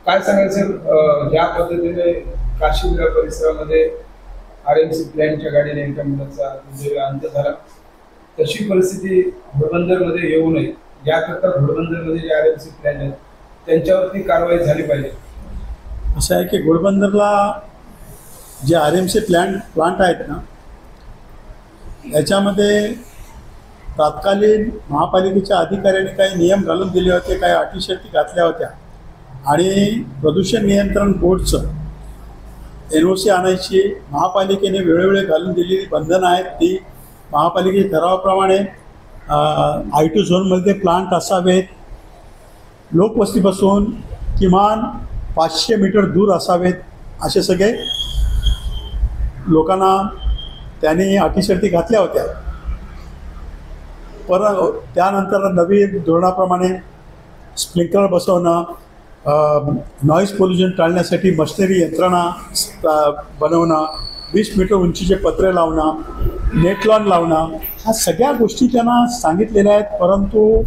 काय सांगायचं ज्या पद्धतीने काशीविरा परिसरामध्ये RMC प्लॅनच्या गाडीने एका मुलाचा अंत झाला, तशी परिस्थिती घोडबंदरमध्ये येऊ नये याकरता घोडबंदरमध्ये जे RMC प्लॅन आहेत त्यांच्यावरती कारवाई झाली पाहिजे. असं आहे की घोडबंदरला जे RMC प्लांट आहेत ना, याच्यामध्ये तात्कालीन महापालिकेच्या अधिकाऱ्यांनी काही नियम घालून दिले होते, काही अटी शर्ती घातल्या होत्या आणि प्रदूषण नियंत्रण बोर्डचं NOC आणायची महापालिकेने वेळोवेळी घालून दिलेली बंधनं आहेत. ती महापालिकेच्या ठरावाप्रमाणे I2 झोनमध्ये प्लांट असावेत, लोकवस्तीपासून किमान 500 मीटर दूर असावेत, असे सगळे लोकांना त्यांनी अटीशर्ती घातल्या होत्या. परत त्यानंतर नवीन धोरणाप्रमाणे स्प्रिंकलर बसवणं, नॉईज पोल्युशन टाळण्यासाठी मशिनरी यंत्रणा बनवणं, 20 मीटर उंचीचे पत्रे लावणं, नेट लॉन लावणं, ह्या सगळ्या गोष्टी त्यांना सांगितलेल्या आहेत. परंतु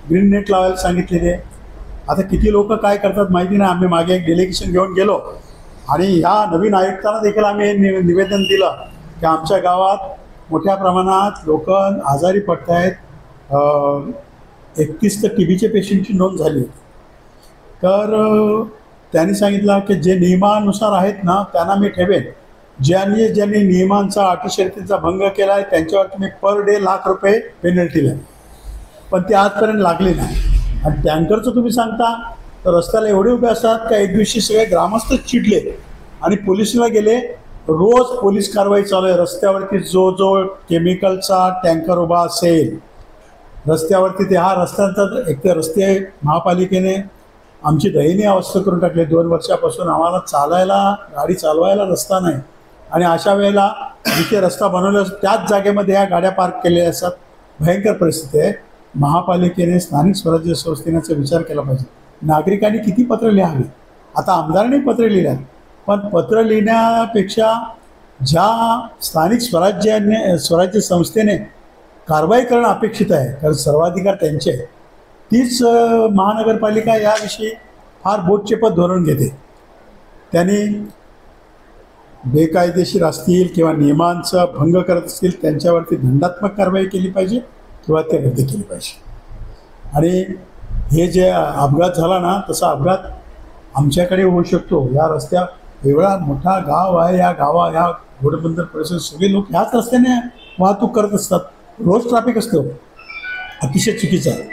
ग्रीन नेट लावायला सांगितलेले. आता किती लोक काय करतात माहिती नाही. आम्ही मागे एक डेलिगेशन घेऊन गेलो आणि ह्या नवीन आयुक्तांना देखील आम्ही निवेदन दिलं की आमच्या गावात मोठ्या प्रमाणात लोक आजारी पडत आहेत. 31 तर TBचे पेशंटची नोंद झाली. तर त्यांनी सांगितलं की जे नियमानुसार आहेत ना त्यांना मी ठेवेन. ज्यांनी नियमांचा अटी शर्तींचा भंग केला आहे त्यांच्यावरती मी पर डे ₹1,00,000 पेनल्टी आहे. पण ते आजपर्यंत लागले नाही. आणि टँकरचं तुम्ही सांगता तर रस्त्याला एवढे उभे असतात का एक दिवशी सगळे ग्रामस्थच चिडले आणि पोलिसला गेले. रोज पोलीस कारवाई चालू आहे. रस्त्यावरती जो केमिकलचा टँकर उभा असेल रस्त्यावरती, ते हा रस्त्यांचा एक तर रस्ते महापालिकेने आमची दयनीय अवस्था करून टाकली. 2 वर्षापासून आम्हाला गाडी चालवायला रस्ता नाही आणि अशा वेळेला जिथे रस्ता बनवला त्याच जागेमध्ये ह्या गाड्या पार्क केलेल्या असतात. भयंकर परिस्थिती आहे. महापालिकेने स्थानिक स्वराज्य संस्थेचा विचार केला पाहिजे. नागरिकांनी किती पत्र लिहावी. आता आमदारांनी पत्र लिहिल्या, पण पत्र लिहिण्यापेक्षा ज्या स्थानिक स्वराज्य संस्थेने कारवाई करणं अपेक्षित आहे, कारण सर्वाधिकार त्यांचे आहे, तीच महानगरपालिका याविषयी फार बोटचेपत धोरण घेते. त्यांनी बेकायदेशीर असतील किंवा नियमांचा भंग करत असतील त्यांच्यावरती दंडात्मक कारवाई केली पाहिजे किंवा ते रद्द केली पाहिजे. आणि हे जे अपघात झाला ना, तसा अपघात आमच्याकडे होऊ शकतो. या रस्त्या एवढा मोठा गाव आहे, ह्या घोडबंदर परिसर सगळे लोक ह्याच रस्त्याने वाहतूक करत असतात. रोज ट्रॅफिक असतो. अतिशय चुकीचं आहे.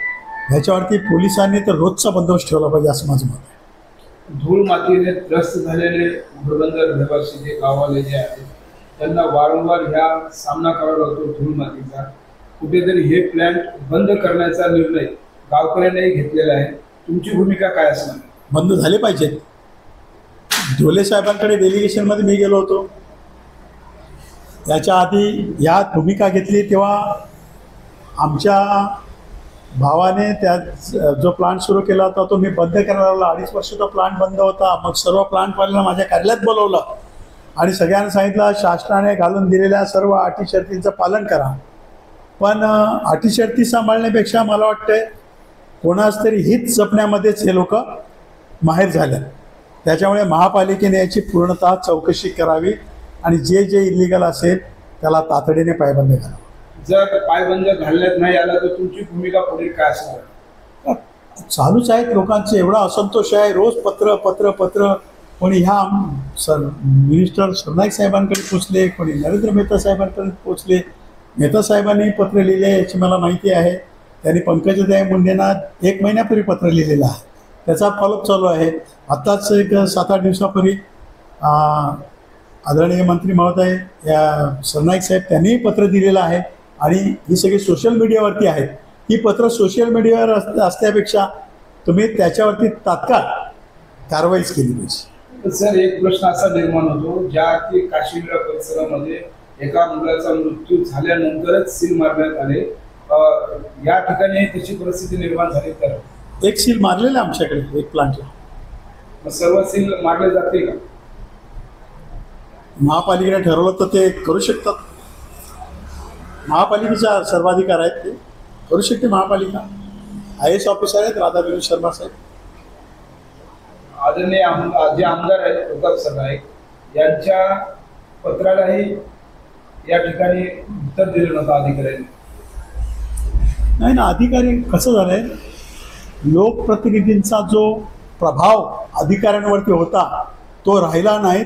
ह्याच्यावरती पोलिसांनी तर रोजचा बंदोबस्त ठेवला पाहिजे असं माझं मत आहे. धूळ मातीने त्रस्त झालेले घोडबंदर रहिवासी जे गावाले जे आहेत त्यांना वारंवार ह्या सामना करावा लागतो धूळ मातीचा. कुठेतरी हे प्लॅन्ट बंद करण्याचा निर्णय गावकऱ्यांनी घेतलेला आहे. तुमची भूमिका काय असणार? बंद झाले पाहिजेत. ढोले साहेबांकडे डेलिगेशनमध्ये मी गेलो होतो. याच्या आधी या भूमिका घेतली तेव्हा आमच्या भावाने त्या जो प्लांट सुरू केला होता तो मी बंद करायला लावला. 2.5 वर्ष तो प्लांट बंद होता. मग सर्व प्लांटवाल्यांना माझ्या कार्यालयात बोलवलं आणि सगळ्यांना सांगितलं शासनाने घालून दिलेल्या सर्व अटी शर्तींचं पालन करा. पण अटी शर्ती सांभाळण्यापेक्षा मला वाटतं कोणाच तरी हित जपण्यामध्येच हे लोक माहेर झाले. त्याच्यामुळे महापालिकेने याची पूर्णतः चौकशी करावी आणि जे इलिगल असेल त्याला तातडीने पायबंद करावा. जर पायबंद घालण्यात नाही आला तर तुमची भूमिका पुढे काय असणार? चालूच आहेत लोकांचे. एवढा असंतोष आहे. रोज पत्र कोणी ह्या मिनिस्टर सरनाईक साहेबांकडे पोचले, कोणी नरेंद्र मेहता साहेबांकडे पोचले. मेहता साहेबांनी पत्र लिहिले याची मला माहिती आहे. त्यांनी पंकजाताई मुंडेंना 1 महिन्यापूर्वी पत्र लिहिलेलं आहे. त्याचा फॉलोअप चालू आहे. आत्ताच एक 7-8 दिवसापूर्वी आदरणीय मंत्री महोदय या सरनाईक साहेब त्यांनीही पत्र दिलेलं आहे आणि ही सगळी सोशल मीडियावरती आहेत. ही पत्र सोशल मीडियावर असल्यापेक्षा तुम्ही त्याच्यावरती तात्काळ कारवाईच केली पाहिजे. सर, एक प्रश्न असा निर्माण होतो ज्या की काशीविरा परिसरामध्ये एका मुलाचा मृत्यू झाल्यानंतरच सील मारण्यात आले. या ठिकाणी त्याची परिस्थिती निर्माण झाली तर एक सील मारलेलं आहे आमच्याकडे एक प्लांटला. सर्व सील मारले जाते का? महापालिकेने ठरवलं तर ते करू शकतात. महापालिकेचा सर्वाधिकार आहेत, ते करू शकते महापालिका. IAS ऑफिसर आहेत राधा विनोद शर्मा साहेब. आदरणीय जे आमदार आहेत प्रताप सरनाईक यांच्या पत्रालाही या ठिकाणी उत्तर दिलं नव्हतं अधिकाऱ्यांनी. नाही ना, अधिकारी कसं झालंय, लोकप्रतिनिधींचा जो प्रभाव अधिकाऱ्यांवरती होता तो राहिला नाही.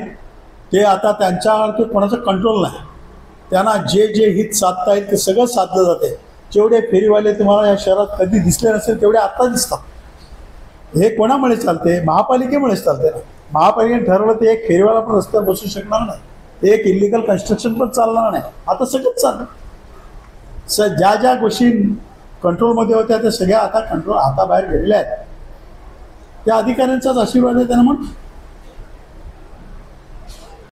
ते आता त्यांच्यावरती कोणाचं कंट्रोल नाही. त्यांना जे जे हित साधता येईल ते सगळं साधलं जाते. जेवढे फेरीवाले तुम्हाला या शहरात कधी दिसले नसेल तेवढे आता दिसतात. हे कोणामुळे चालते? महापालिकेमुळेच चालते ना. महापालिकेने ठरवलं ते एक फेरीवाला पण रस्त्यावर बसू शकणार नाही, ते एक इलिगल कन्स्ट्रक्शन पण चालणार नाही. आता सगळंच चाललं. ज्या ज्या गोष्टी कंट्रोलमध्ये होत्या त्या सगळ्या आता कंट्रोल हाताबाहेर गेलेल्या आहेत. त्या अधिकाऱ्यांचाच आशीर्वाद आहे त्यांना म्हणून